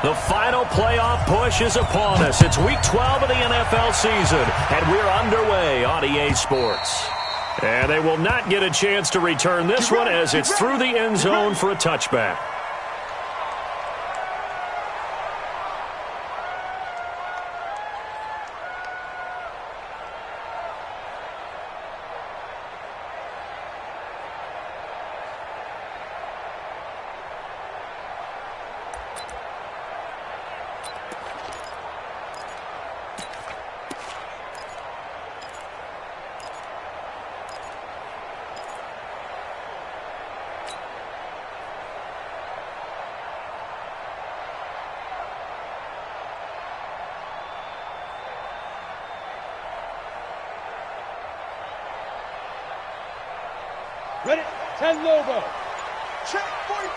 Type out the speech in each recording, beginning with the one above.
The final playoff push is upon us. It's Week 12 of the NFL season, and we're underway on EA Sports. And they will not get a chance to return this one as it's through the end zone for a touchback. Ready? 10 Lobo. Check.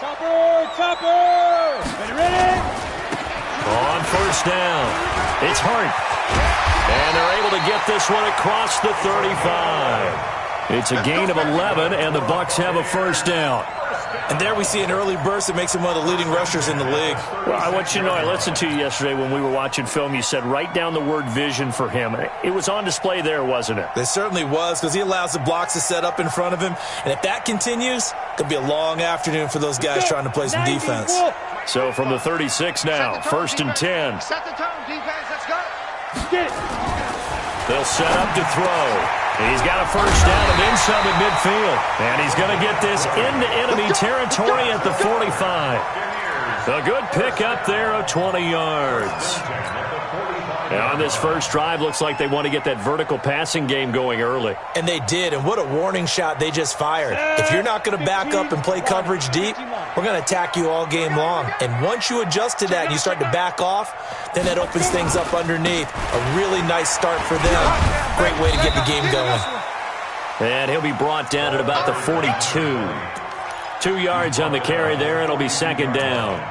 Topper. Ready? On first down. It's Hart. And they're able to get this one across the 35. It's a gain of 11, and the Bucs have a first down. And there we see an early burst that makes him one of the leading rushers in the league. Well, I want you to know, I listened to you yesterday when we were watching film. You said write down the word vision for him. It was on display there, wasn't it? It certainly was, because he allows the blocks to set up in front of him. And if that continues, it could be a long afternoon for those guys trying to play some defense. So from the 36 now, first and 10. Set the tone, defense. Let's go. Get it. They'll set up to throw. He's got a first down and then some at midfield. And he's going to get this into enemy territory at the 45. A good pickup there of 20 yards. Now on this first drive, looks like they want to get that vertical passing game going early. And they did, and what a warning shot they just fired. If you're not going to back up and play coverage deep, we're going to attack you all game long. And once you adjust to that and you start to back off, then that opens things up underneath. A really nice start for them. Great way to get the game going. And he'll be brought down at about the 42. 2 yards on the carry there, and it'll be second down.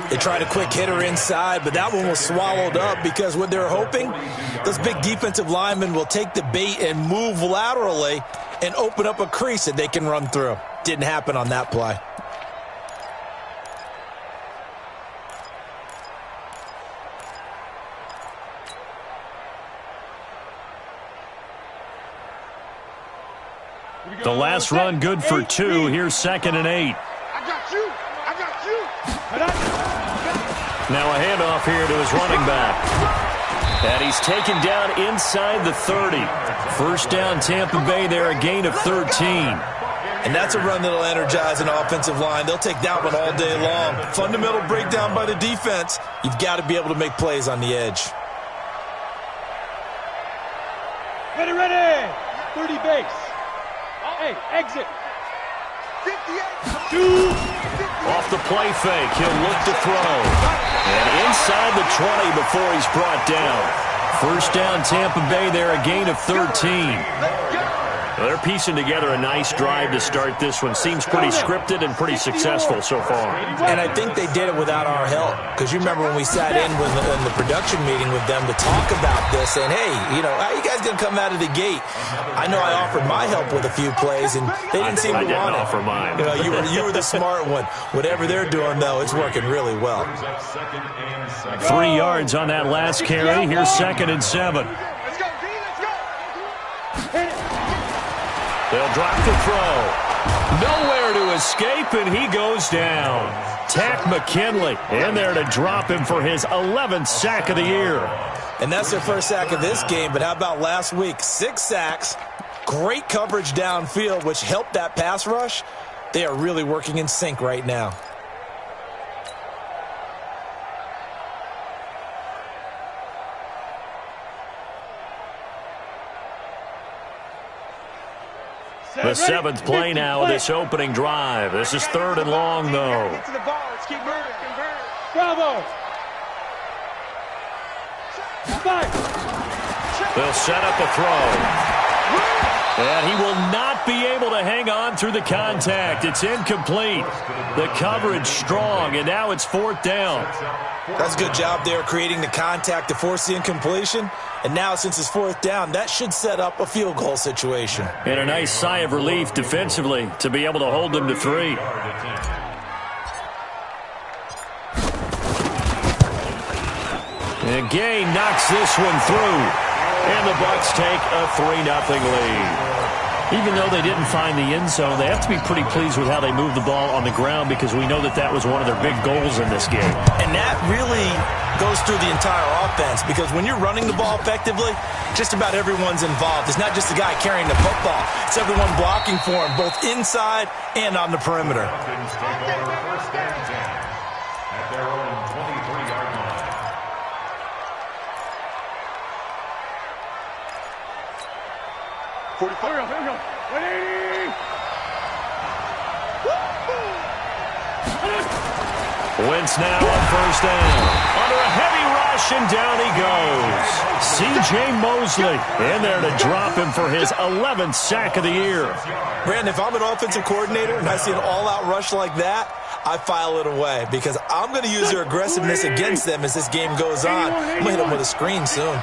They tried a quick hitter inside, but that one was swallowed up because what they're hoping, those big defensive linemen will take the bait and move laterally and open up a crease that they can run through. Didn't happen on that play. The last run good for 2. Here's second and 8. I got you. Now a handoff here to his running back. And he's taken down inside the 30. First down Tampa Bay there, a gain of 13. And that's a run that'll energize an offensive line. They'll take that one all day long. Fundamental breakdown by the defense. You've got to be able to make plays on the edge. Ready. 30 base. Hey, exit. 58. 2. Off the play fake, he'll look to throw. And inside the 20 before he's brought down. First down Tampa Bay there, a gain of 13. Well, they're piecing together a nice drive to start this one. Seems pretty scripted and pretty successful so far. And I think they did it without our help. Because you remember when we sat in the production meeting with them to talk about this, saying, hey, how are you guys going to come out of the gate? I know I offered my help with a few plays, and they didn't seem to want it. I didn't offer mine. You were the smart one. Whatever they're doing, though, it's working really well. 3 yards on that last carry. Here's second and 7. Let's go, D. Let's go. They'll drop the throw. Nowhere to escape, and he goes down. Tack McKinley in there to drop him for his 11th sack of the year. And that's their first sack of this game, but how about last week? 6 sacks, great coverage downfield, which helped that pass rush. They are really working in sync right now. The 7th play now of this opening drive. This is third and long, though. Get to the ball. Let's keep moving. Bravo. 5. They'll set up a throw. And he will not be able to hang on through the contact. It's incomplete. The coverage strong, and now it's fourth down. That's a good job there creating the contact to force the incompletion. And now, since it's fourth down, that should set up a field goal situation. And a nice sigh of relief defensively to be able to hold them to 3. And Gay knocks this one through. And the Bucs take a 3-0 lead. Even though they didn't find the end zone, they have to be pretty pleased with how they moved the ball on the ground because we know that that was one of their big goals in this game. And that really goes through the entire offense because when you're running the ball effectively, just about everyone's involved. It's not just the guy carrying the football. It's everyone blocking for him, both inside and on the perimeter. First and 10 at their own 23-yard line. Here we go. 180. Wentz now on first down. Under a heavy rush, and down he goes. C.J. Mosley in there to drop him for his 11th sack of the year. Brandon, if I'm an offensive coordinator and I see an all-out rush like that, I file it away because I'm going to use their aggressiveness against them as this game goes on. I'm going to hit them with a screen soon.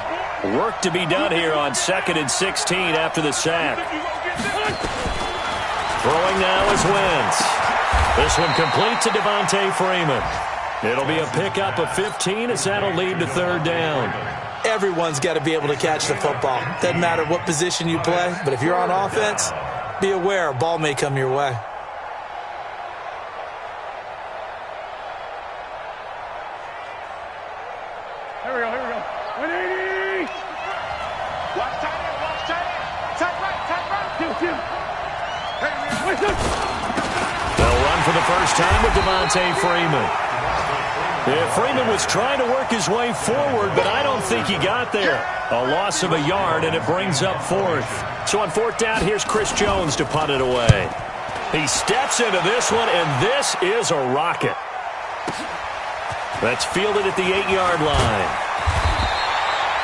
Work to be done here on 2nd and 16 after the sack. Throwing now is Wentz. This one complete to Devontae Freeman. It'll be a pickup of 15 as that'll lead to 3rd down. Everyone's got to be able to catch the football. Doesn't matter what position you play, but if you're on offense, be aware a ball may come your way. Here we go. 180. Watch tight end. Tight right. Two. They'll run for the first time with Devontae Freeman. Yeah, Freeman was trying to work his way forward, but I don't think he got there. A loss of a yard, and it brings up 4th. So on 4th down, here's Chris Jones to punt it away. He steps into this one, and this is a rocket. That's fielded at the 8-yard line.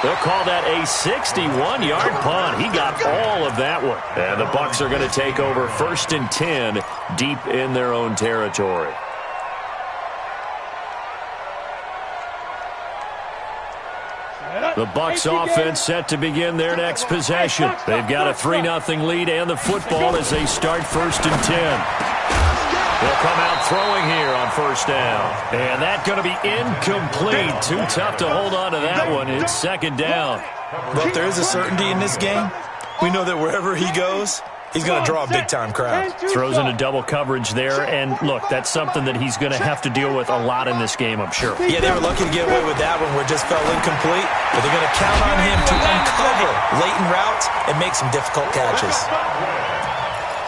They'll call that a 61-yard punt. He got all of that one. And the Bucs are going to take over 1st and 10 deep in their own territory. The Bucs offense set to begin their next possession. They've got a 3-0 lead and the football as they start 1st and 10. They'll come out throwing here on 1st down. And that's going to be incomplete. Too tough to hold on to that one. It's 2nd down. Well, if there is a certainty in this game, we know that wherever he goes, he's going to draw a big-time crowd. Throws into double coverage there. And, look, that's something that he's going to have to deal with a lot in this game, I'm sure. Yeah, they were lucky to get away with that one where it just fell incomplete. But they're going to count on him to uncover latent routes and make some difficult catches.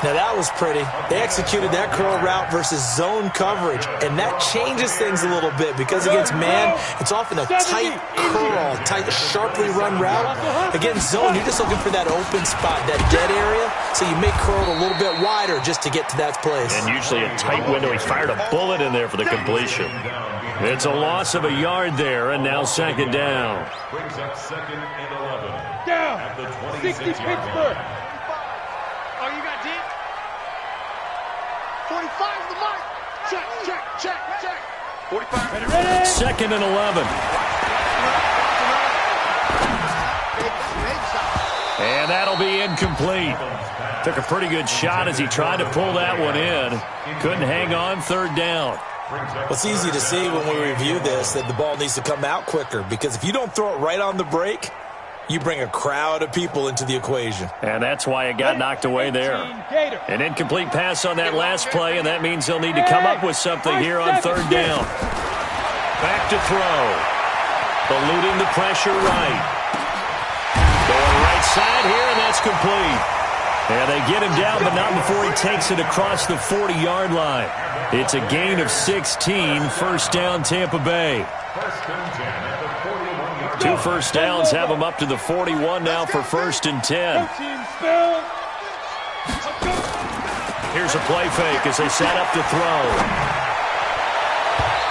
Now, that was pretty. They executed that curl route versus zone coverage, and that changes things a little bit because against man, it's often a tight curl, tight, sharply run route. Against zone, you're just looking for that open spot, that dead area, so you make curl a little bit wider just to get to that place. And usually a tight window. He fired a bullet in there for the completion. It's a loss of a yard there, and now 2nd down. Brings up 2nd and 11. Down. At the 60 26-yard line. Pittsburgh. Oh, you got deep? 45 the mark. Check. 45. Ready. 2nd and 11. And that'll be incomplete. Took a pretty good shot as he tried to pull that one in. Couldn't hang on 3rd down. Well, it's easy to see when we review this that the ball needs to come out quicker because if you don't throw it right on the break, you bring a crowd of people into the equation. And that's why it got knocked away there. An incomplete pass on that last play, and that means they'll need to come up with something here on 3rd down. Back to throw. Eluding the pressure right. Going right side here, and that's complete. And they get him down, but not before he takes it across the 40-yard line. It's a gain of 16, 1st down Tampa Bay. 2 first downs have them up to the 41 now for 1st and 10. Here's a play fake as they set up to throw.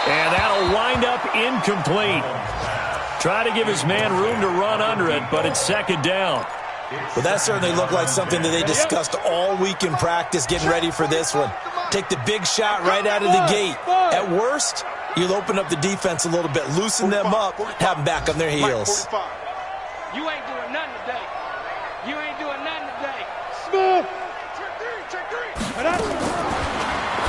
And that'll wind up incomplete. Try to give his man room to run under it, but it's 2nd down. Well, that certainly looked like something that they discussed all week in practice getting ready for this one. Take the big shot right out of the gate. At worst, you'll open up the defense a little bit, loosen them up, have them back on their heels. You ain't doing nothing today. Smooth.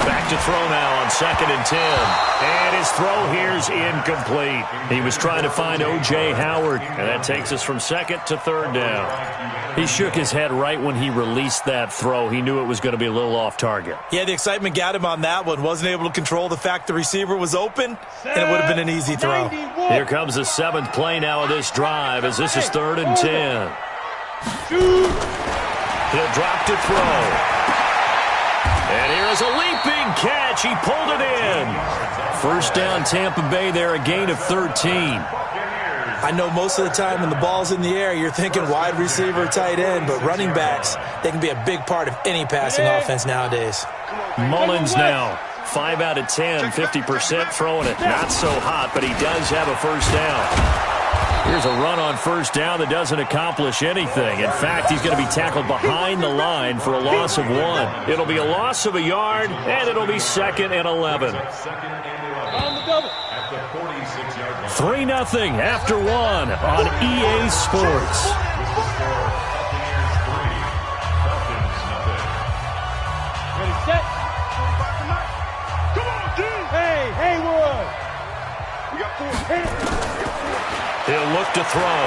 Back to throw now on 2nd and 10. And his throw here's incomplete. He was trying to find O.J. Howard, and that takes us from 2nd to 3rd down. He shook his head right when he released that throw. He knew it was going to be a little off target. Yeah, the excitement got him on that one. Wasn't able to control the fact the receiver was open, and it would have been an easy throw. Here comes the 7th play now of this drive as this is 3rd and 10. He'll drop to throw. And here is a leaping catch. He pulled it in. 1st down Tampa Bay there, a gain of 13. I know most of the time when the ball's in the air, you're thinking wide receiver, tight end, but running backs, they can be a big part of any passing offense nowadays. Mullins now, 5 out of 10, 50% throwing it. Not so hot, but he does have a 1st down. Here's a run on 1st down that doesn't accomplish anything. In fact, he's going to be tackled behind the line for a loss of 1. It'll be a loss of a yard, and it'll be 2nd and 11. 3-0 after 1 on EA Sports. Ready, set. Come on, dude. Hey, Haywood. We got 4. He'll look to throw.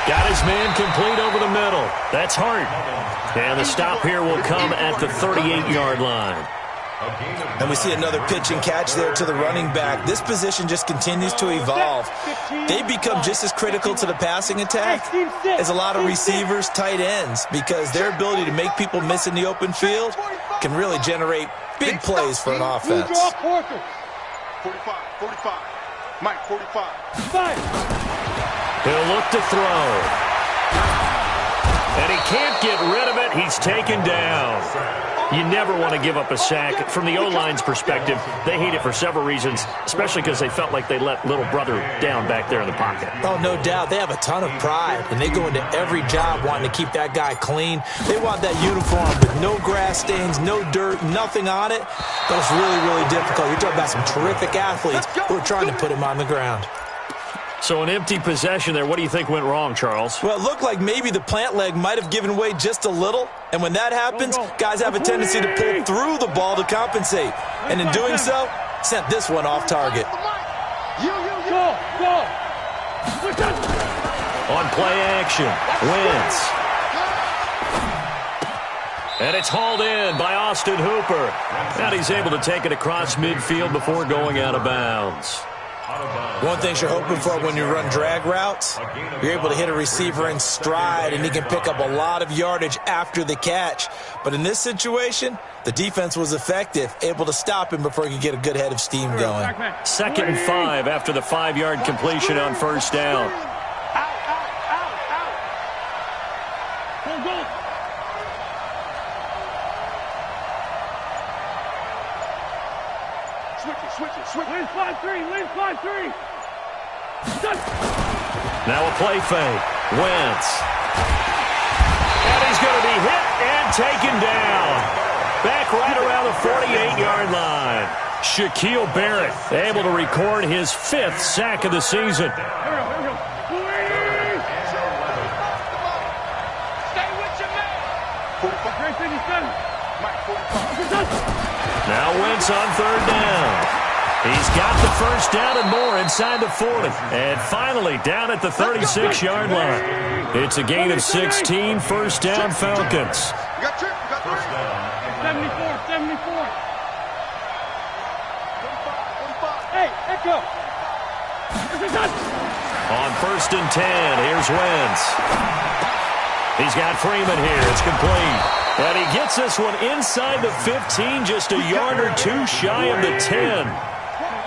Got his man complete over the middle. That's Hart. And the stop here will come at the 38-yard line. And we see another pitch and catch there to the running back. This position just continues to evolve. They become just as critical to the passing attack as a lot of receivers, tight ends, because their ability to make people miss in the open field can really generate big plays for an offense. 45, 45. Mike, 45. He'll look to throw. And he can't get rid of it. He's taken down. You never want to give up a sack. From the O-line's perspective, they hate it for several reasons, especially because they felt like they let little brother down back there in the pocket. Oh, no doubt. They have a ton of pride, and they go into every job wanting to keep that guy clean. They want that uniform with no grass stains, no dirt, nothing on it. But it's really, really difficult. You're talking about some terrific athletes who are trying to put him on the ground. So an empty possession there. What do you think went wrong, Charles? Well, it looked like maybe the plant leg might have given way just a little. And when that happens, guys have a tendency to pull through the ball to compensate. And in doing so, sent this one off target. Go. On play action, Wentz. And it's hauled in by Austin Hooper. And he's able to take it across midfield before going out of bounds. One thing you're hoping for when you run drag routes, you're able to hit a receiver in stride, and he can pick up a lot of yardage after the catch. But in this situation, the defense was effective, able to stop him before he could get a good head of steam going. 2nd and 5 after the 5-yard completion on 1st down. Go. Switch it. Lane 5-3. Now a play fake. Wentz. And he's going to be hit and taken down. Back right around the 48-yard line. Shaquille Barrett able to record his 5th sack of the season. Here we go. Stay with your man. 357. Mike, 45. Now Wentz on 3rd down. He's got the 1st down and more inside the 40. And finally down at the 36-yard line. It's a gain of 16, 1st down Falcons. You got 3. 74. Hey, Echo. On 1st and 10, here's Wentz. He's got Freeman here. It's complete. And he gets this one inside the 15, just a yard or two shy of the 10.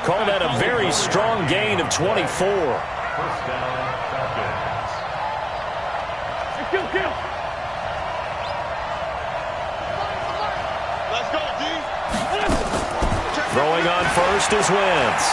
Call that a very strong gain of 24. 1st down, Falcons. Kill. Let's go, D. Throwing on 1st is Wentz.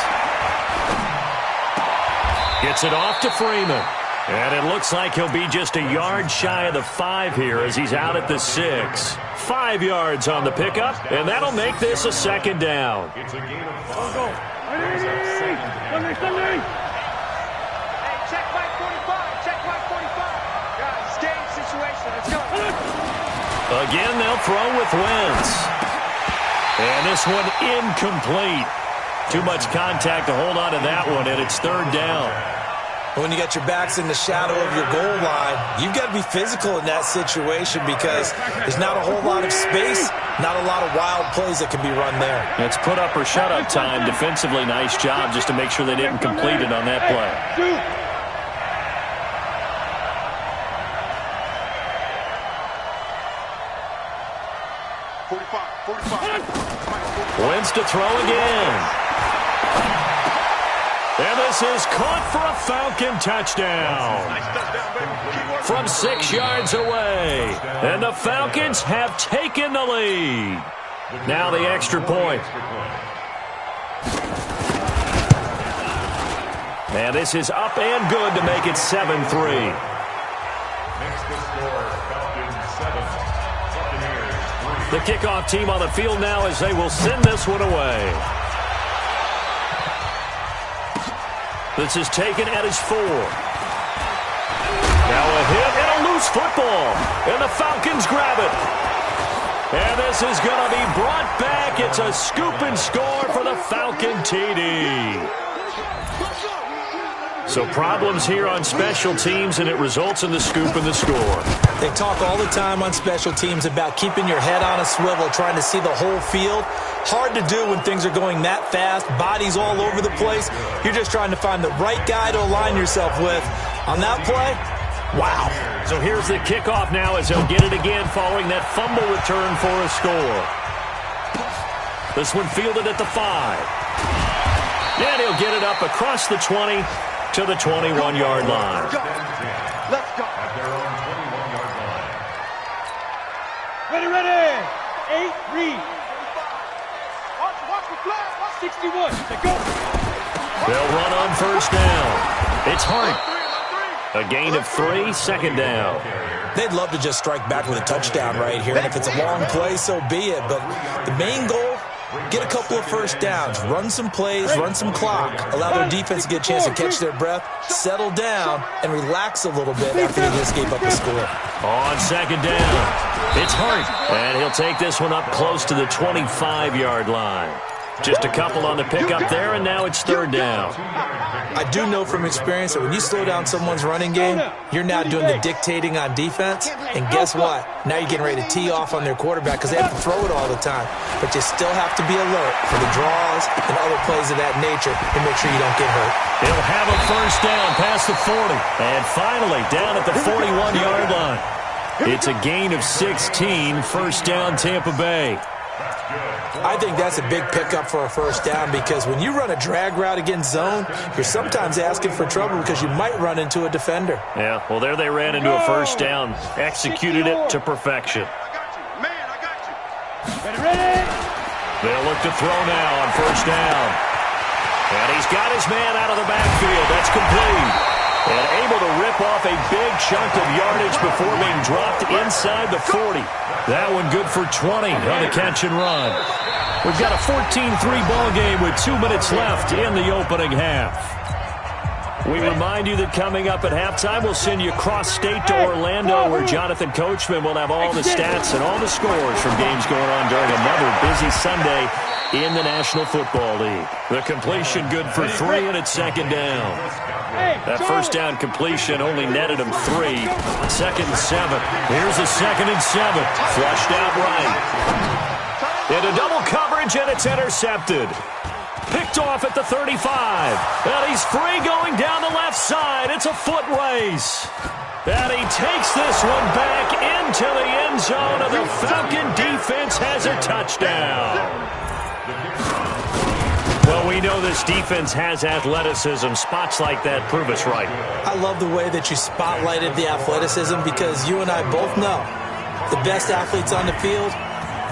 Gets it off to Freeman. And it looks like he'll be just a yard shy of the 5 here as he's out at the 6. 5 yards on the pickup, and that'll make this a 2nd down. It's a gain of 5. Sunday. Hey, check Mike 45. Guys, game situation. Let's go. Again, they'll throw with Wentz. And this one incomplete. Too much contact to hold on to that one, and it's third down. When you got your backs in the shadow of your goal line, you've got to be physical in that situation because there's not a whole lot of space, not a lot of wild plays that can be run there. It's put up or shut up time. Defensively, nice job just to make sure they didn't complete it on that play. Wins to throw again. And this is caught for a Falcon touchdown. From 6 yards away. And the Falcons have taken the lead. Now the extra point. And this is up and good to make it 7-3. Makes the score Falcons 7, Buccaneers 3. The kickoff team on the field now as they will send this one away. This is taken at his 4. Now a hit and a loose football. And the Falcons grab it. And this is going to be brought back. It's a scoop and score for the Falcon TD. So problems here on special teams, and it results in the scoop and the score. They talk all the time on special teams about keeping your head on a swivel, trying to see the whole field. Hard to do when things are going that fast, bodies all over the place. You're just trying to find the right guy to align yourself with. On that play, wow. So here's the kickoff now as he'll get it again following that fumble return for a score. This one fielded at the 5. And he'll get it up across the 20 to the 21-yard line. Let's go. At their own 21-yard line. Ready. 8-3. Watch the flag. 61. They go. They'll run on first down. It's Hart. A gain of 3, second down. They'd love to just strike back with a touchdown right here. And if it's a long play, so be it. But the main goal, get a couple of first downs, run some plays, run some clock, allow their defense to get a chance to catch their breath, settle down, and relax a little bit after they just gave up the score. On second down, it's Hart. And he'll take this one up close to the 25-yard line. Just a couple on the pickup there, and now it's third down. I do know from experience that when you slow down someone's running game, you're now doing the dictating on defense. And guess what? Now you're getting ready to tee off on their quarterback because they have to throw it all the time. But you still have to be alert for the draws and other plays of that nature to make sure you don't get hurt. He'll have a first down past the 40. And finally, down at the 41-yard line. It's a gain of 16, first down Tampa Bay. I think that's a big pickup for a first down because when you run a drag route against zone, you're sometimes asking for trouble because you might run into a defender. Yeah, well, there they ran into a first down, executed it to perfection. I got you. Ready. They'll look to throw now on first down. And he's got his man out of the backfield. That's complete. And able to rip off a big chunk of yardage before being dropped inside the 40. That one good for 20 on the catch and run. We've got a 14-3 ball game with 2 minutes left in the opening half. We remind you that coming up at halftime, we'll send you cross-state to Orlando, where Jonathan Coachman will have all the stats and all the scores from games going on during another busy Sunday in the National Football League. The completion good for 3, and it's second down. That first down completion only netted him 3. Second and 7. Here's a second and 7. Flushed out right. Into double coverage, and it's intercepted. Picked off at the 35. And he's free going down the left side. It's a foot race. And he takes this one back into the end zone, and the Falcon defense has a touchdown. Well, we know this defense has athleticism. Spots like that prove us right. I love the way that you spotlighted the athleticism because you and I both know the best athletes on the field,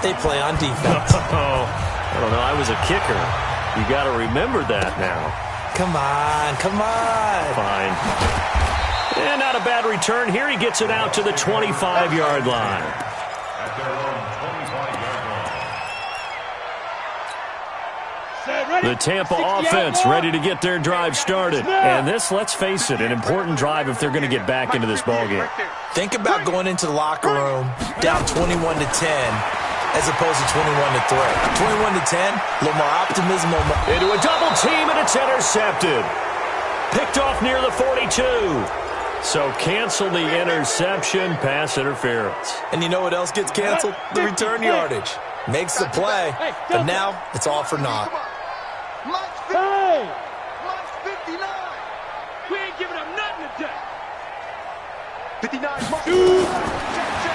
they play on defense. I don't know. I was a kicker. You got to remember that now. Come on. Fine. And not a bad return. Here he gets it out to the 25-yard line. At their own 25-yard line. The Tampa offense ready to get their drive started. And this, let's face it, an important drive if they're going to get back into this ballgame. Think about going into the locker room down 21-10 as opposed to 21-3. 21-10, a little more optimism. Into a double team, and it's intercepted. Picked off near the 42. So cancel the interception, pass interference. And you know what else gets canceled? The return yardage. Makes the play, but now it's all for naught. Hey! Mike's 59. We ain't giving up nothing today. 59.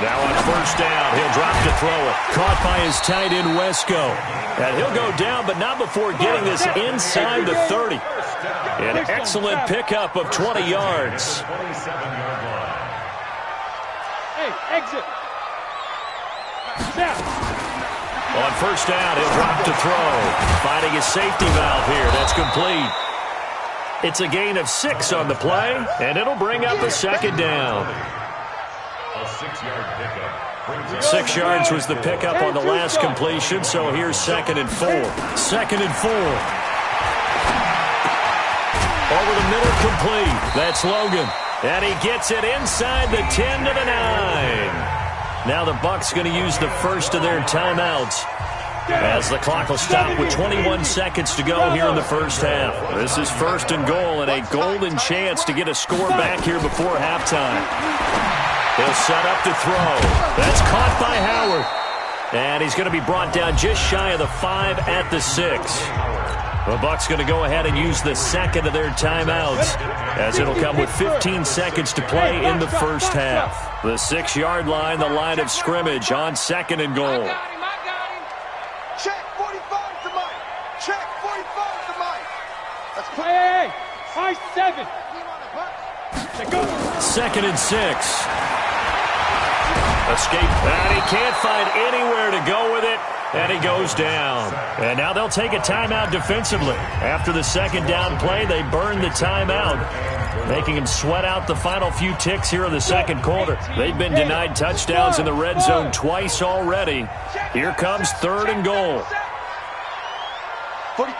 Now on first down, he'll drop to throw it. Caught by his tight end, Wesco. And he'll go down, but not before getting this inside the 30. An excellent pickup of 20 yards. Hey, exit. Snap. On first down, he'll drop to throw. Finding his safety valve here. That's complete. It's a gain of 6 on the play, and it'll bring up a second down. A 6-yard pickup. 6 yards was the pickup on the last completion, so here's 2nd and 4. 2nd and 4. Over the middle, complete. That's Logan. And he gets it inside the 10 to the 9. Now the Bucs going to use the first of their timeouts, as the clock will stop with 21 seconds to go here in the first half. This is 1st and goal, and a golden chance to get a score back here before halftime. He'll set up to throw. That's caught by Howard. And he's going to be brought down just shy of the 5 at the 6. The Bucs going to go ahead and use the second of their timeouts, as it'll come with 15 seconds to play in the first half. The 6-yard line, the line of scrimmage on 2nd and goal. I got him. Check 45 to Mike. Check 45 to Mike. Let's play. Hey, high 7. Let's go. 2nd and 6. Escape. And he can't find anywhere to go with it. And he goes down. And now they'll take a timeout defensively. After the second down play, they burn the timeout, making him sweat out the final few ticks here in the second quarter. They've been denied touchdowns in the red zone twice already. Here comes 3rd and goal. 45,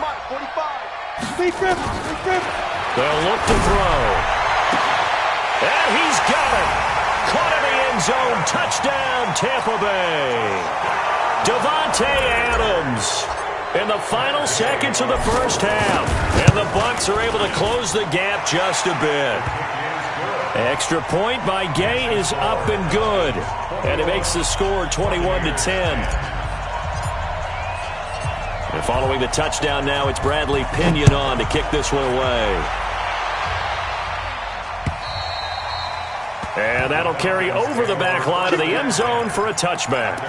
Mike, 45. Deep grip. They'll look to throw. And he's got it. Caught in the end zone. Touchdown, Tampa Bay. Davante Adams in the final seconds of the first half. And the Bucs are able to close the gap just a bit. Extra point by Gay is up and good. And it makes the score 21-10. And following the touchdown now, it's Bradley Pinion on to kick this one away. And that'll carry over the back line of the end zone for a touchback.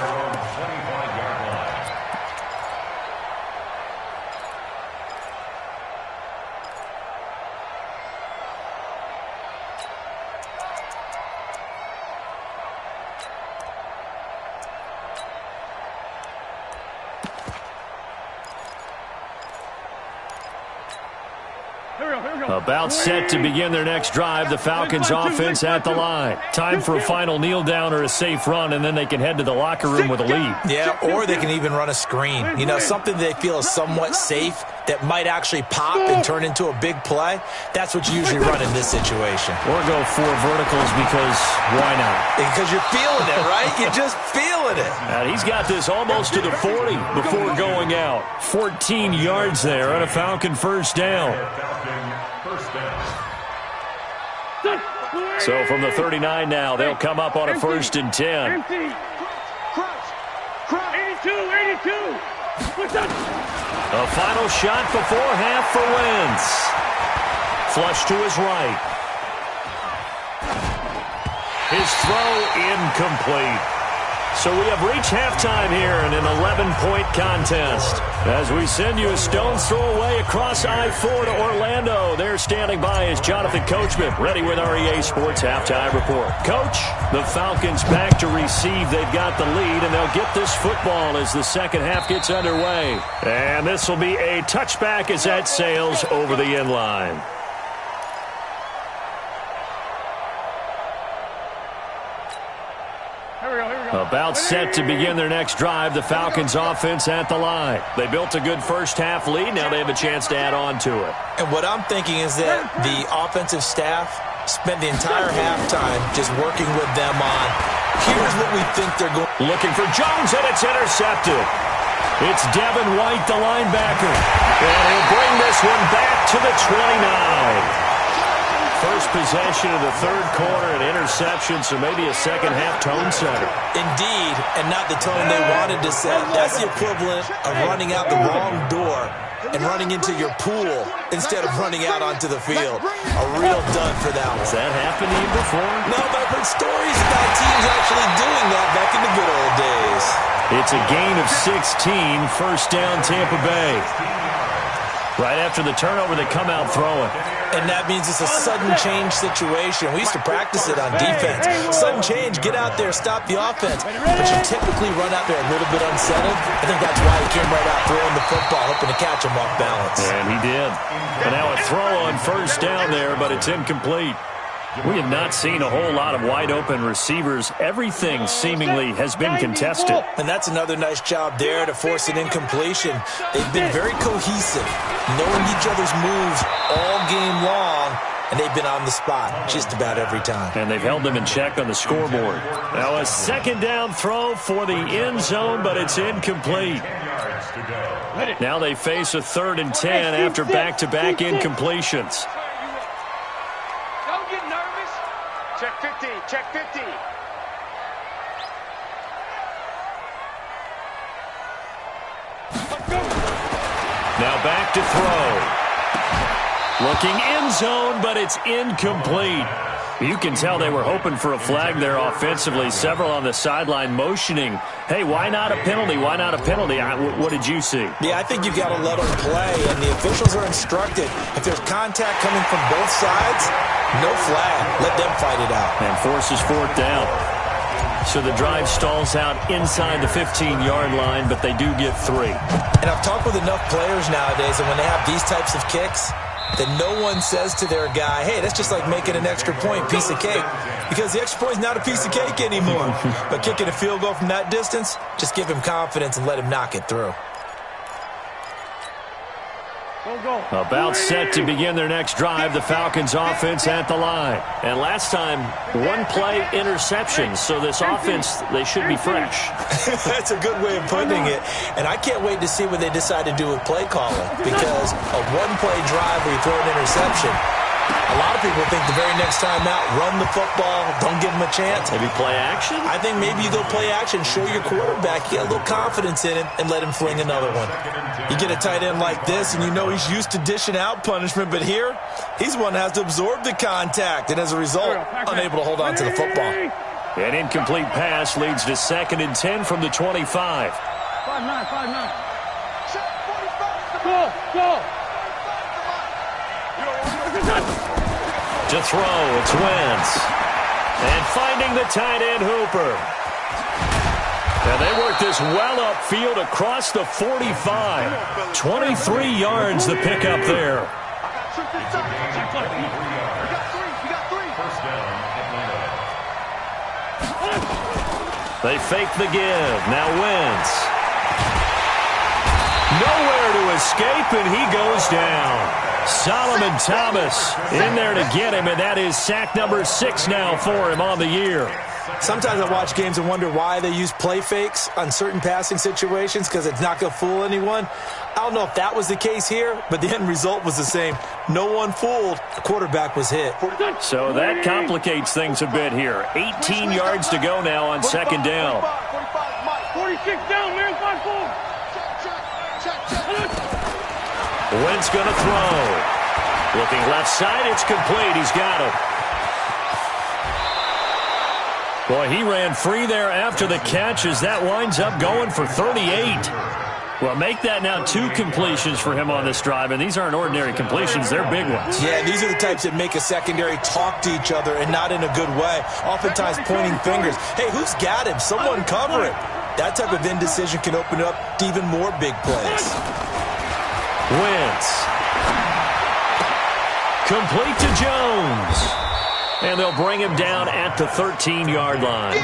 About set to begin their next drive, the Falcons offense at the line. Time for a final kneel down or a safe run, and then they can head to the locker room with a lead. Yeah, or they can even run a screen. You know, something they feel is somewhat safe that might actually pop and turn into a big play. That's what you usually run in this situation. Or go 4 verticals because why not? Because you're feeling it, right? You're just feeling it. And he's got this almost to the 40 before going out. 14 yards there on a Falcon first down. So from the 39 now, they'll come up on a 1st and 10. 82. A final shot before half for Wentz. Flush to his right. His throw incomplete. So we have reached halftime here in an 11-point contest. As we send you a stone's throw away across I-4 to Orlando. There standing by is Jonathan Coachman, ready with our EA Sports Halftime Report. Coach, the Falcons back to receive. They've got the lead, and they'll get this football as the second half gets underway. And this will be a touchback as that sails over the end line. About set to begin their next drive, the Falcons offense at the line. They built a good first half lead. Now they have a chance to add on to it. And what I'm thinking is that the offensive staff spent the entire halftime just working with them on, here's what we think they're going. Looking for Jones, and it's intercepted. It's Devin White, the linebacker. And he'll bring this one back to the 29. First possession of the third quarter, an interception, so maybe a second-half tone setter. Indeed, and not the tone they wanted to set. That's the equivalent of running out the wrong door and running into your pool instead of running out onto the field. A real dud for that one. Has that happened to you before? No, but I've heard stories about teams actually doing that back in the good old days. It's a gain of 16, first down Tampa Bay. Right after the turnover, they come out throwing. And that means it's a sudden change situation. We used to practice it on defense. Sudden change, get out there, stop the offense. But you typically run out there a little bit unsettled. I think that's why he came right out throwing the football, hoping to catch him off balance. And he did. And now a throw on first down there, but it's incomplete. We have not seen a whole lot of wide-open receivers. Everything seemingly has been contested. And that's another nice job there to force an incompletion. They've been very cohesive, knowing each other's moves all game long, and they've been on the spot just about every time. And they've held them in check on the scoreboard. Now a second down throw for the end zone, but it's incomplete. Now they face a 3rd and 10 after back-to-back incompletions. Check 50, check 50. Now back to throw. Looking end zone, but it's incomplete. You can tell they were hoping for a flag there offensively. Several on the sideline motioning, hey, why not a penalty? Why not a penalty? What did you see? Yeah, I think you've got to let them play, and the officials are instructed. If there's contact coming from both sides, no flag. Let them fight it out. And forces 4th down. So the drive stalls out inside the 15-yard line, but they do get 3. And I've talked with enough players nowadays, and when they have these types of kicks, that no one says to their guy, hey, that's just like making an extra point, piece of cake. Because the extra point is not a piece of cake anymore. But kicking a field goal from that distance, just give him confidence and let him knock it through. About set to begin their next drive, the Falcons offense at the line. And last time, 1-play interception, so this offense, they should be fresh. That's a good way of putting it. And I can't wait to see what they decide to do with play calling, because a 1-play drive where you throw an interception, a lot of people think the very next time out, run the football, don't give them a chance. Maybe play action? I think maybe you go play action, show your quarterback, you get a little confidence in him, and let him fling another one. You get a tight end like this, and you know he's used to dishing out punishment, but here, he's one that has to absorb the contact, and as a result, unable to hold on to the football. An incomplete pass leads to 2nd and 10 from the 25. 5-9. Go. To throw, it's Wentz. And finding the tight end, Hooper. And they work this well upfield across the 45. 23 yards the pickup there. They fake the give. Now Wentz. Nowhere to escape, and he goes down. Solomon Thomas in there to get him, and that is sack number 6 now for him on the year. Sometimes I watch games and wonder why they use play fakes on certain passing situations, because it's not going to fool anyone. I don't know if that was the case here, but the end result was the same. No one fooled. The quarterback was hit. So that complicates things a bit here. 18 yards to go now on 2nd down. 46 down, man, 5-4. Wentz going to throw. Looking left side, it's complete. He's got it. Boy, he ran free there after the catch as that winds up going for 38. Well, make that now 2 completions for him on this drive, and these aren't ordinary completions. They're big ones. Yeah, these are the types that make a secondary talk to each other, and not in a good way. Oftentimes pointing fingers. Hey, who's got him? Someone cover it. That type of indecision can open up to even more big plays. Wentz. Complete to Jones. And they'll bring him down at the 13-yard line.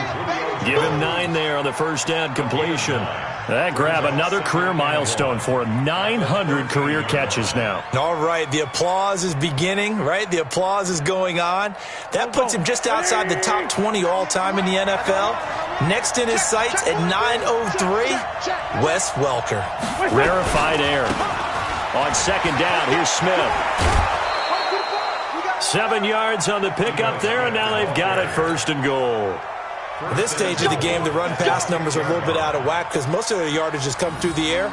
Give him 9 there on the first down completion. That grab another career milestone for him. 900 career catches now. All right, the applause is beginning, right? The applause is going on. That puts him just outside the top 20 all-time in the NFL. Next in his sights at 903, Wes Welker. Rarefied air. On second down, here's Smith. 7 yards on the pickup there, and now they've got it first and goal. At this stage of the game, the run-pass numbers are a little bit out of whack because most of their yardage has come through the air.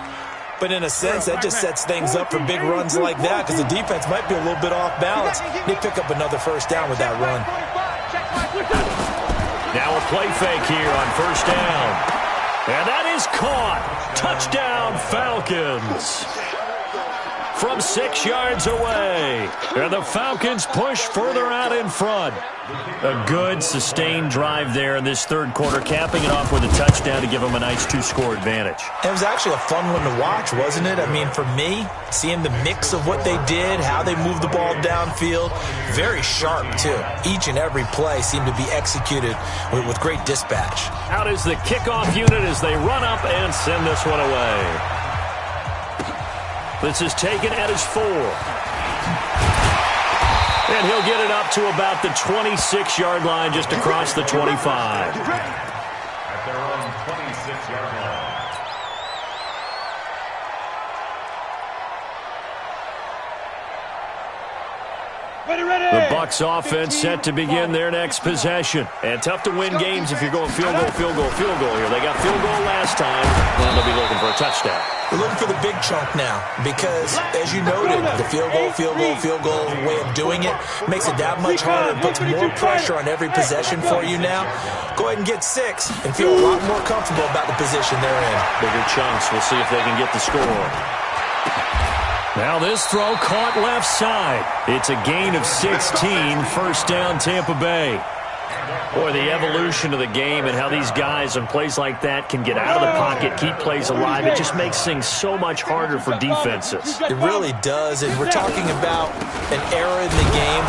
But in a sense, that just sets things up for big runs like that because the defense might be a little bit off balance. They pick up another first down with that run. Now a play fake here on first down. And that is caught. Touchdown, Falcons. From 6 yards away. And the Falcons push further out in front. A good, sustained drive there in this third quarter, capping it off with a touchdown to give them a nice 2-score advantage. It was actually a fun one to watch, wasn't it? I mean, for me, seeing the mix of what they did, how they moved the ball downfield, very sharp, too. Each and every play seemed to be executed with great dispatch. Out is the kickoff unit as they run up and send this one away. This is taken at his 4. And he'll get it up to about the 26-yard line, just across the 25. At their own 26-yard line. The Bucs offense set to begin their next possession. And tough to win games if you're going field goal here. They got field goal last time. Now they'll be looking for a touchdown. We're looking for the big chunk now because, as you noted, the field goal way of doing it makes it that much harder. It puts more pressure on every possession for you now. Go ahead and get 6 and feel a lot more comfortable about the position they're in. Bigger chunks. We'll see if they can get the score. Now this throw caught left side. It's a gain of 16, first down Tampa Bay. Boy, the evolution of the game and how these guys in plays like that can get out of the pocket, keep plays alive, it just makes things so much harder for defenses. It really does, and we're talking about an era in the game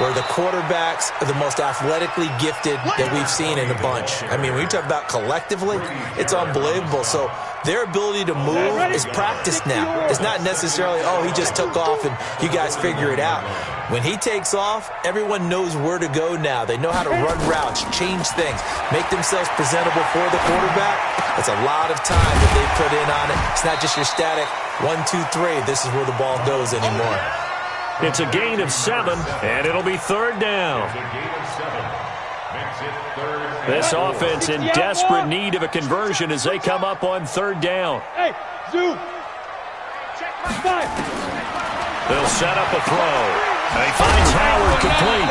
where the quarterbacks are the most athletically gifted that we've seen in a bunch. I mean, when you talk about collectively, it's unbelievable. So their ability to move is practiced now. It's not necessarily, oh, he just took off and you guys figure it out. When he takes off, everyone knows where to go now. They know how to run routes, change things, make themselves presentable for the quarterback. It's a lot of time that they put in on it. It's not just your static 1, 2, 3. This is where the ball goes anymore. It's a gain of 7, and it'll be third down. This offense in desperate need of a conversion as they come up on third down. Hey, zoom. They'll set up a throw. And he finds Howard complete.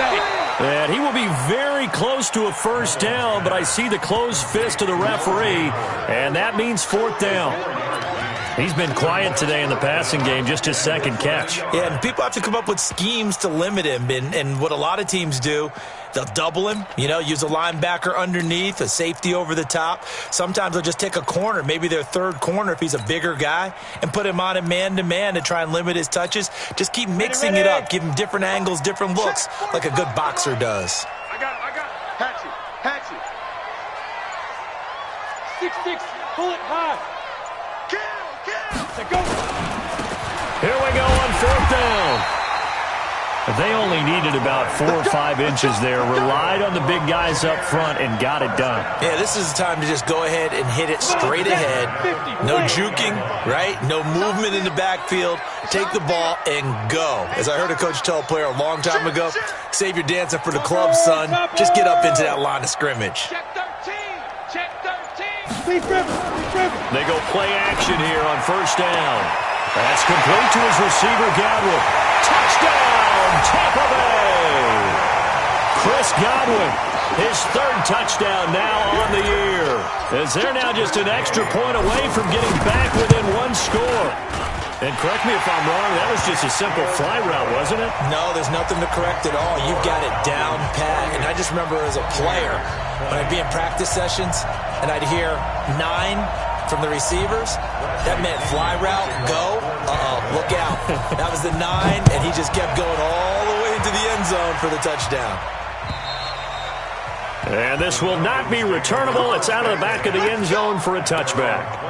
And he will be very close to a first down, but I see the closed fist of the referee, and that means fourth down. He's been quiet today in the passing game, just his second catch. Yeah, and people have to come up with schemes to limit him. And what a lot of teams do, they'll double him, use a linebacker underneath, a safety over the top. Sometimes they'll just take a corner, maybe their third corner if he's a bigger guy, and put him on a man-to-man to try and limit his touches. Just keep mixing it up, give him different angles, different looks, like a good boxer does. I got it. Hatchet. 6-6, pull it high. Here we go on fourth down. They only needed about 4 or 5 inches there, relied on the big guys up front, and got it done. Yeah, this is the time to just go ahead and hit it straight ahead. No juking, right? No movement in the backfield. Take the ball and go. As I heard a coach tell a player a long time ago, save your dancing for the club, son. Just get up into that line of scrimmage. Check 13. They go play action here on first down. That's complete to his receiver, Godwin. Touchdown, Tampa Bay! Chris Godwin, his third touchdown now on the year. As they're now just an extra point away from getting back within 1 score. And correct me if I'm wrong, that was just a simple fly route, wasn't it? No, there's nothing to correct at all. You've got it down pat. And I just remember as a player, when I'd be in practice sessions and I'd hear 9 from the receivers, that meant fly route, go, look out. That was the 9, and he just kept going all the way into the end zone for the touchdown. And this will not be returnable. It's out of the back of the end zone for a touchback.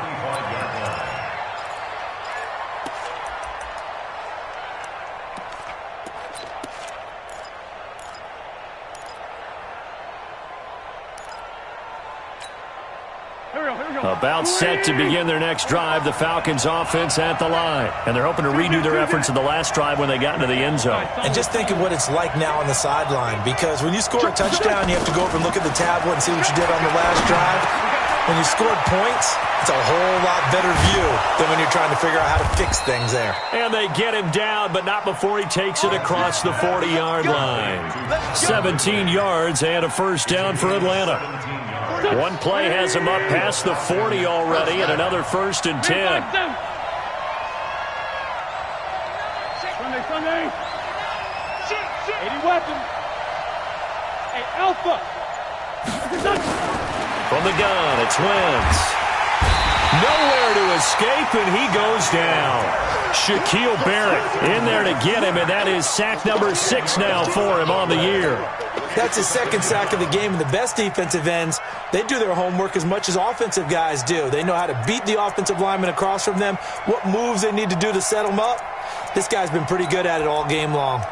About set to begin their next drive, the Falcons offense at the line. And they're hoping to redo their efforts in the last drive when they got into the end zone. And just think of what it's like now on the sideline, because when you score a touchdown, you have to go over and look at the tablet and see what you did on the last drive. When you scored points, it's a whole lot better view than when you're trying to figure out how to fix things there. And they get him down, but not before he takes it across the 40-yard line. 17 yards and a first down for Atlanta. One play has him up past the 40 already, and another 1st and 10. Sunday. 80 weapons. Hey, Alpha. From the gun, it's Wentz. Nowhere to escape, and he goes down. Shaquille Barrett in there to get him, and that is sack number 6 now for him on the year. That's his 2nd sack of the game, and the best defensive ends, they do their homework as much as offensive guys do. They know how to beat the offensive lineman across from them, what moves they need to do to set them up. This guy's been pretty good at it all game long.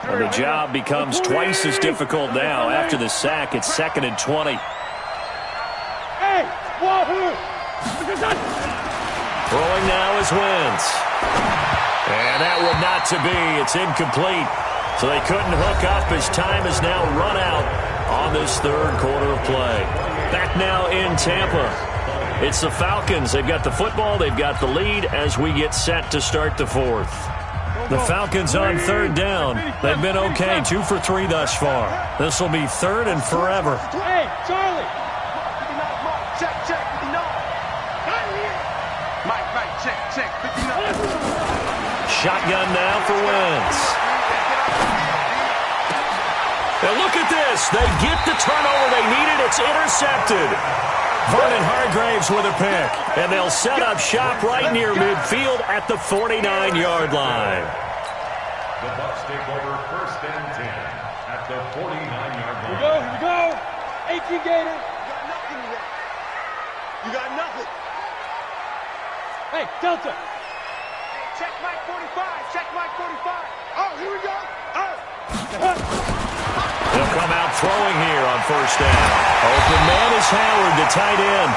And the job becomes twice as difficult now. After the sack, it's 2nd and 20. Hey, Wahoo! Throwing now is Wentz. And that would not to be. It's incomplete. So they couldn't hook up as time has now run out on this 3rd quarter of play. Back now in Tampa. It's the Falcons. They've got the football. They've got the lead as we get set to start the 4th. The Falcons on 3rd down. They've been okay, 2 for 3 thus far. This will be 3rd and forever. Hey, Charlie. Check, 59. Mike, check, 59. Shotgun now for Wentz. Now look at this. They get the turnover they needed. It's intercepted. Vernon Hargreaves with a pick. And they'll set up shop right near midfield at the 49-yard line. The Bucs take over 1st and 10 at the 49-yard line. Here we go. 18 Gator. You got nothing. Hey, Delta. Check Mike 45. Check Mike 45. Oh, here we go. Oh. They'll come out throwing here on 1st down. Open man is Howard, the tight end.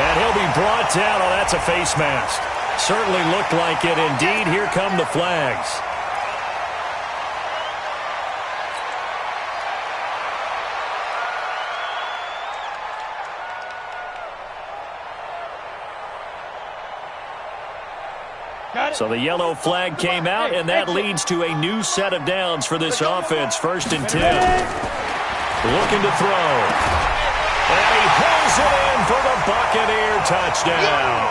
And he'll be brought down. Oh, that's a face mask. Certainly looked like it. Indeed, here come the flags. So the yellow flag came out, and that leads to a new set of downs for this offense. 1st and 10. Looking to throw. And he pulls it in for the Buccaneer touchdown.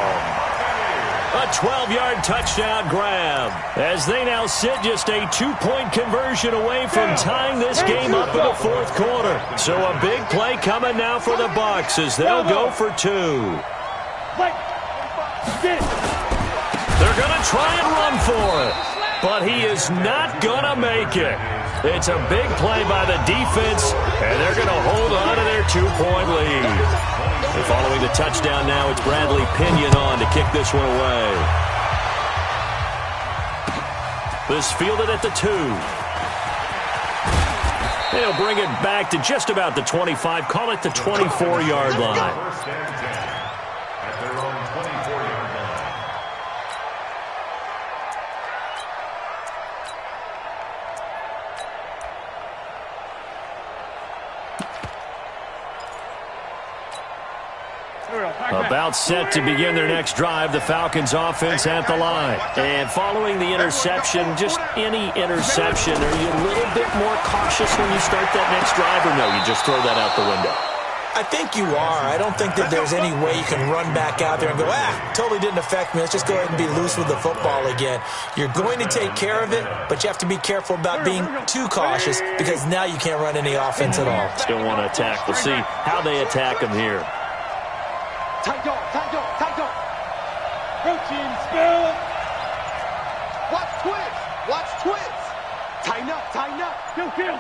A 12-yard touchdown grab as they now sit just a 2-point conversion away from tying this game up in the 4th quarter. So a big play coming now for the Bucs as they'll go for 2. Get it. They're going to try and run for it, but he is not going to make it. It's a big play by the defense, and they're going to hold on to their 2-point lead. And following the touchdown now, it's Bradley Pinion on to kick this one away. This fielded at the 2. They'll bring it back to just about the 25, call it the 24-yard line. 1st and 10 at their own 24-yard line. About set to begin their next drive, the Falcons offense at the line. And following the interception, just any interception, are you a little bit more cautious when you start that next drive, or no, you just throw that out the window? I think you are. I don't think that there's any way you can run back out there and go, totally didn't affect me. Let's just go ahead and be loose with the football again. You're going to take care of it, but you have to be careful about being too cautious because now you can't run any offense at all. Still want to attack. We'll see how they attack them here. Tight dog, tight dog, tight dog. Protein spill. Watch twins. Watch twins. Tighten up, tighten up. Kill.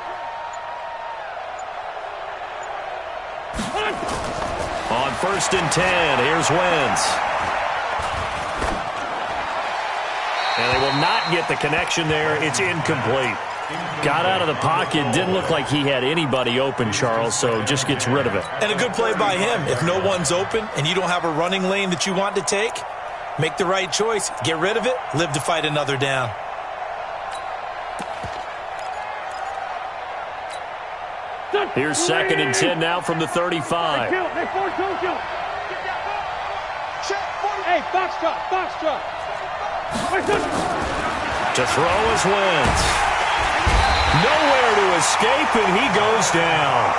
On 1st and 10, here's Wentz. And they will not get the connection there. It's incomplete. Got out of the pocket. Didn't look like he had anybody open, Charles, so just gets rid of it. And a good play by him. If no one's open and you don't have a running lane that you want to take, make the right choice. Get rid of it. Live to fight another down. Here's 2nd and 10 now from the 35. Hey, force kill. Hey, foxtrot. To throw is Wentz. Nowhere to escape, and he goes down.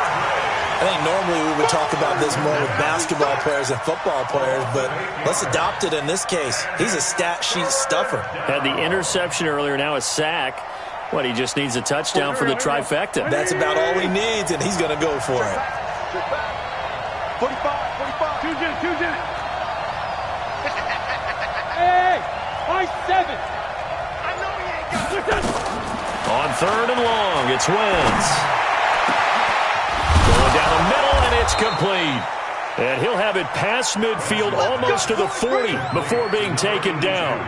I think normally we would talk about this more with basketball players and football players, but let's adopt it in this case. He's a stat sheet stuffer. Had the interception earlier, now a sack. What, he just needs a touchdown for the trifecta. That's about all he needs, and he's going to go for it. 45. Two Jen. Hey, 5-7. I know he ain't got it. On 3rd and long, it's Wentz. Going down the middle, and it's complete. And he'll have it past midfield almost to the 40 before being taken down.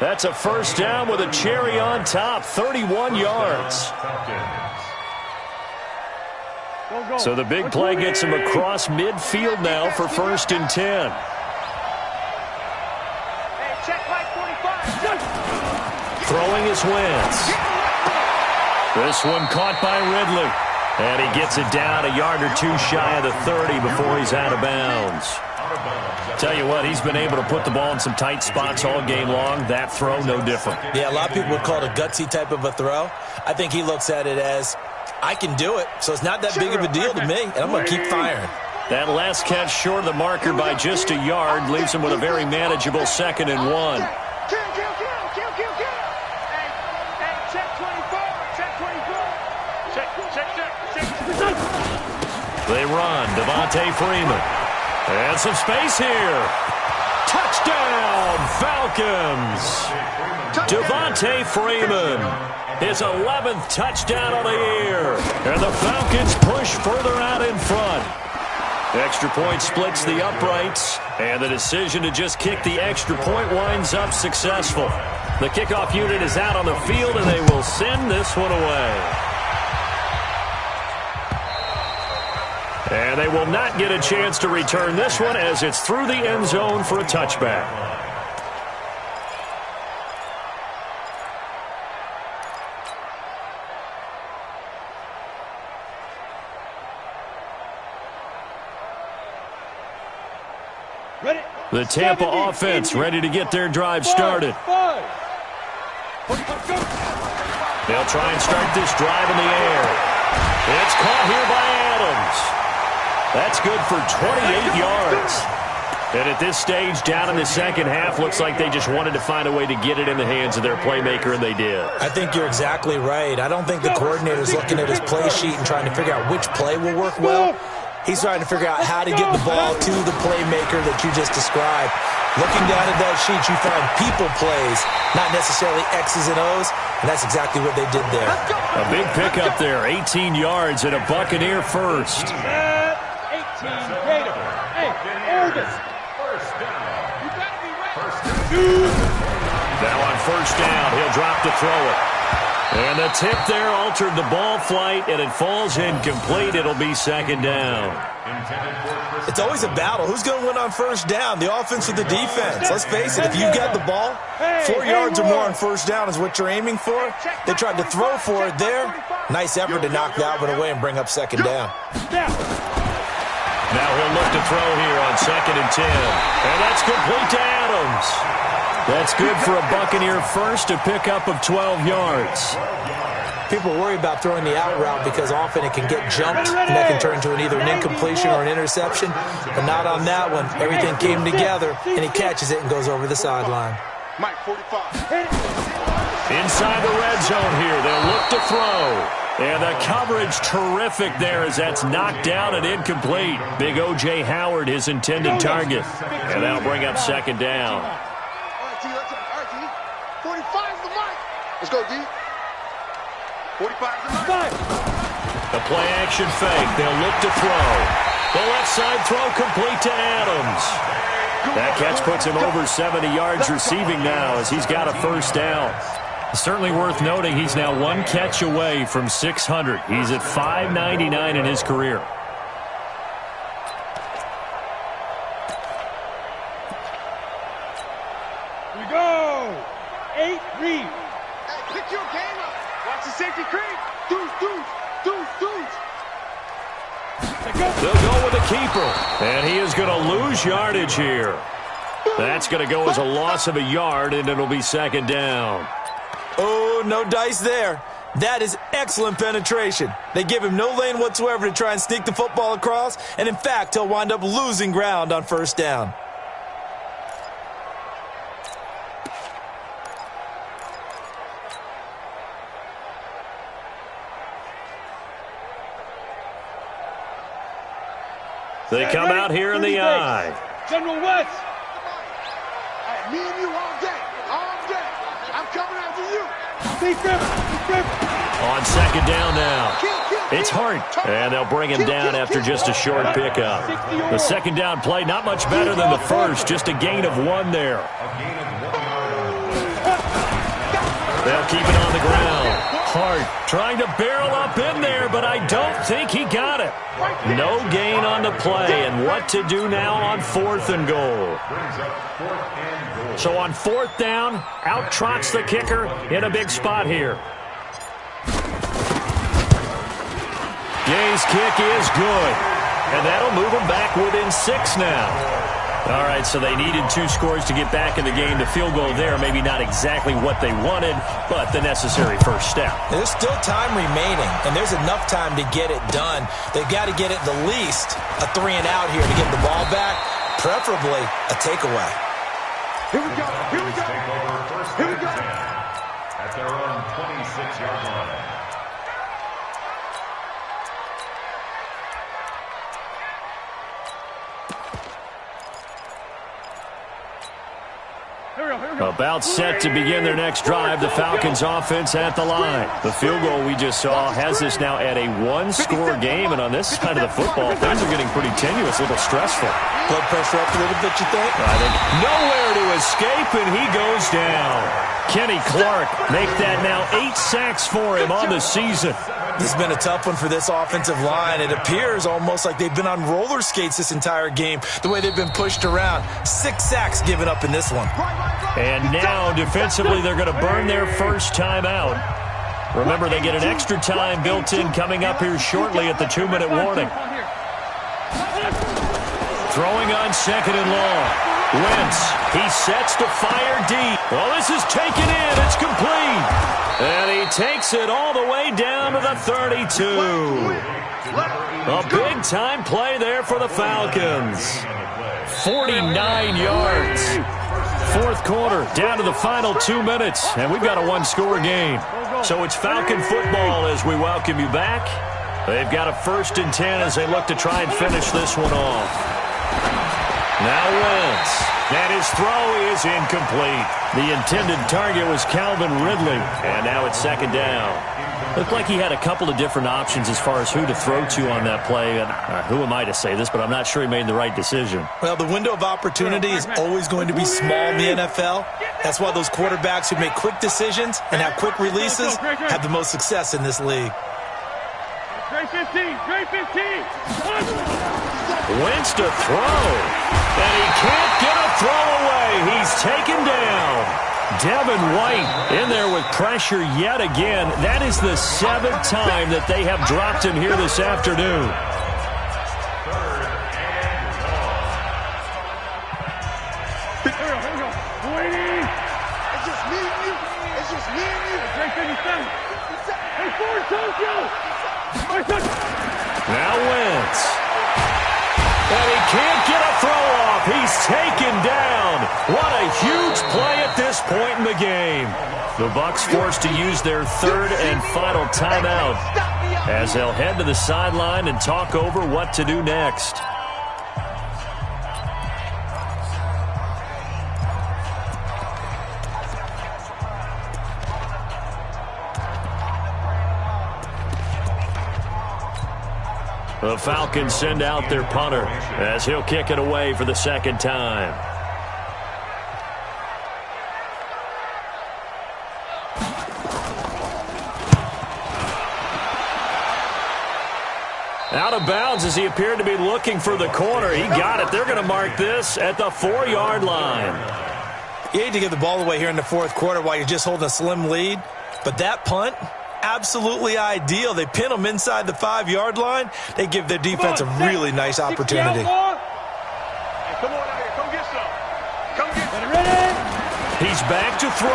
That's a 1st down with a cherry on top, 31 yards. So the big play gets him across midfield now for 1st and 10. Hey, check right 45. Throwing is Wentz. This one caught by Ridley. And he gets it down a yard or two shy of the 30 before he's out of bounds. Tell you what, he's been able to put the ball in some tight spots all game long. That throw, no different. Yeah, a lot of people would call it a gutsy type of a throw. I think he looks at it as, I can do it, so it's not that big of a deal to me, and I'm going to keep firing. That last catch short of the marker by just a yard leaves him with a very manageable 2nd and 1. Kill. Hey, check 24. Check. They run. Devontae Freeman. And some space here. Touchdown, Falcons. Devontae Freeman. His 11th touchdown of the year. And the Falcons push further out in front. Extra point splits the uprights. And the decision to just kick the extra point winds up successful. The kickoff unit is out on the field, and they will send this one away. And they will not get a chance to return this one as it's through the end zone for a touchback. Ready? The Tampa offense ready to get their drive started. 5. They'll try and start this drive in the air. It's caught here by Adams. That's good for 28 yards. And at this stage, down in the second half, looks like they just wanted to find a way to get it in the hands of their playmaker, and they did. I think you're exactly right. I don't think the coordinator's looking at his play sheet and trying to figure out which play will work well. He's trying to figure out how to get the ball to the playmaker that you just described. Looking down at that sheet, you find people plays, not necessarily X's and O's, and that's exactly what they did there. A big pickup there, 18 yards and a Buccaneer first. 18 Gator. Hey, Oregon. You better be ready. Now on 1st down, he'll drop to throw it. And the tip there altered the ball flight, and it falls incomplete. It'll be 2nd down. It's always a battle. Who's going to win on 1st down, the offense or the defense? Let's face it, if you got the ball, 4 yards or more on 1st down is what you're aiming for. They tried to throw for it there. Nice effort to knock that one away and bring up 2nd down. Now he'll look to throw here on 2nd and 10. And that's complete to Adams. That's good for a Buccaneer first, a pickup of 12 yards. People worry about throwing the out route because often it can get jumped, and that can turn into either an incompletion or an interception. But not on that one. Everything came together, and he catches it and goes over the sideline. Mike, 45. Inside the red zone here, they'll look to throw. And the coverage terrific there as that's knocked down and incomplete. Big O.J. Howard, his intended target. And that'll bring up 2nd down. All right, T. 45's the mic. Let's go, D. 45 to Mike. The play action fake. They'll look to throw. The left side throw complete to Adams. That catch puts him over 70 yards receiving now as he's got a first down. Certainly worth noting he's now one catch away from 600. He's at 599 in his career. We go. 8 read. Hey, pick your game up. Watch the safety creep. Deuce. They'll go with the keeper. And he is going to lose yardage here. That's going to go as a loss of a yard, and it'll be second down. Oh, no dice there. That is excellent penetration. They give him no lane whatsoever to try and sneak the football across, and in fact, he'll wind up losing ground on first down. They come out here in the eye. General West. Hey, me and you all day. I'm coming after you. On second down now. It's Hart, and they'll bring him down after just a short pickup. The second down play not much better than the first, just a gain of 1 there. They'll keep it on the ground. Hart trying to barrel up in there, but I don't think he got it. No gain on the play, and what to do now on 4th and goal. So on 4th down, out trots the kicker in a big spot here. Gay's kick is good, and that'll move them back within 6 now. All right, so they needed 2 scores to get back in the game. The field goal there, maybe not exactly what they wanted, but the necessary first step. There's still time remaining, and there's enough time to get it done. They've got to get it the least a 3 and out here to get the ball back, preferably a takeaway. Here we go. At their own 26-yard line. About set to begin their next drive, the Falcons offense at the line. The field goal we just saw has us now at a 1-score game, and on this side of the football, things are getting pretty tenuous, a little stressful. Blood pressure up a little bit, you think? I think nowhere to escape, and he goes down. Kenny Clark make that now 8 sacks for him on the season. This has been a tough one for this offensive line. It appears almost like they've been on roller skates this entire game, the way they've been pushed around. 6 sacks given up in this one. And now, defensively, they're going to burn their first time out. Remember, they get an extra time built in coming up here shortly at the 2-minute warning. Throwing on 2nd and long. Wentz, he sets to fire deep. Well, this is taken in. It's complete. And he takes it all the way down to the 32. A big-time play there for the Falcons. 49 yards. 4th quarter, down to the final 2 minutes, and we've got a 1-score game. So it's Falcon football as we welcome you back. They've got a 1st and 10 as they look to try and finish this one off. Now Wentz, and his throw is incomplete. The intended target was Calvin Ridley, and now it's 2nd down. Looked like he had a couple of different options as far as who to throw to on that play, and who am I to say this, but I'm not sure he made the right decision. Well, the window of opportunity is always going to be small in the NFL. That's why those quarterbacks who make quick decisions and have quick releases have the most success in this league. Great 15. Wentz to throw, and he can't get a throw away. He's taken down. Devin White in there with pressure yet again. That is the 7th time that they have dropped him here this afternoon. It's just me and you. Great 57. Hey, forward, Tokyo. Now Wentz. And he can't get a throw off. He's taken down. What a huge play at this point in the game. The Bucs forced to use their 3rd and final timeout as they'll head to the sideline and talk over what to do next. The Falcons send out their punter as he'll kick it away for the second time. Out of bounds as he appeared to be looking for the corner. He got it. They're going to mark this at the 4-yard line. You hate to give the ball away here in the fourth quarter while you're just holding a slim lead, but that punt, absolutely ideal. They pin them inside the 5-yard line. They give their defense a really nice opportunity. Hey, come on out here. Come get some. Come get some. He's back to throw.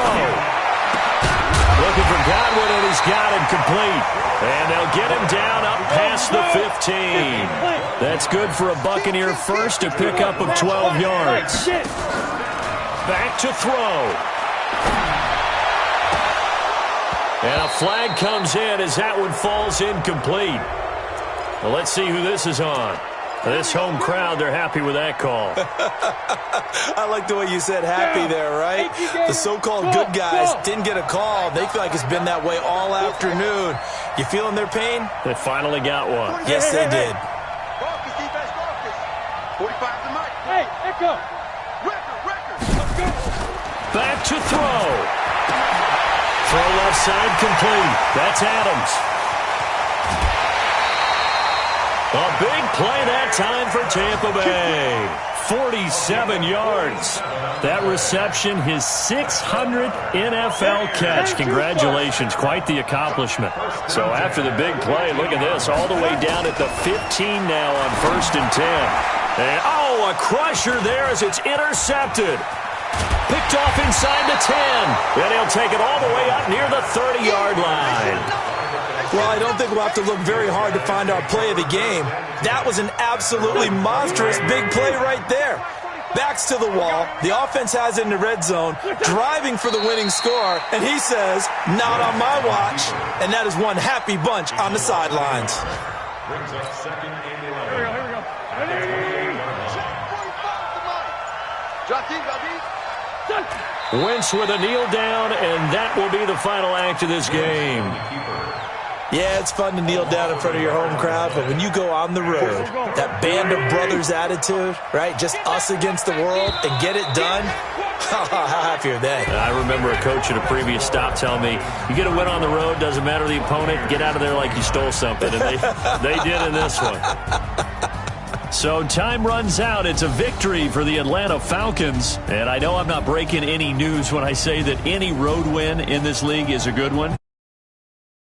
Looking for Godwin, and he's got him complete. And they'll get him down up past the 15. That's good for a Buccaneer first, a pickup of 12 yards. Back to throw. And a flag comes in as that one falls incomplete. Well, let's see who this is on. This home crowd, they're happy with that call. I like the way you said happy there, right? The so-called good guys didn't get a call. They feel like it's been that way all afternoon. You feeling their pain? They finally got one. Yes, they did. Marcus, defense, Marcus. 45 to Mike. Hey, Echo. Record. Back to throw. Throw left side complete. That's Adams. A big play that time for Tampa Bay. 47 yards. That reception, his 600th NFL catch. Congratulations. Quite the accomplishment. So after the big play, look at this. All the way down at the 15 now on 1st and 10. And, oh, a crusher there as it's intercepted. Picked off inside the 10. Then he'll take it all the way up near the 30-yard line. Well, I don't think we'll have to look very hard to find our play of the game. That was an absolutely monstrous big play right there. Backs to the wall. The offense has it in the red zone, driving for the winning score, and he says, not on my watch. And that is one happy bunch on the sidelines. Brings up second and 11. Here we go. Wentz with a kneel down, and that will be the final act of this game. Yeah, it's fun to kneel down in front of your home crowd, but when you go on the road, that band of brothers attitude, right, just us against the world, and get it done, how happy are they? I remember a coach at a previous stop telling me, you get a win on the road, doesn't matter the opponent, get out of there like you stole something, and they did in this one. So time runs out. It's a victory for the Atlanta Falcons. And I know I'm not breaking any news when I say that any road win in this league is a good one.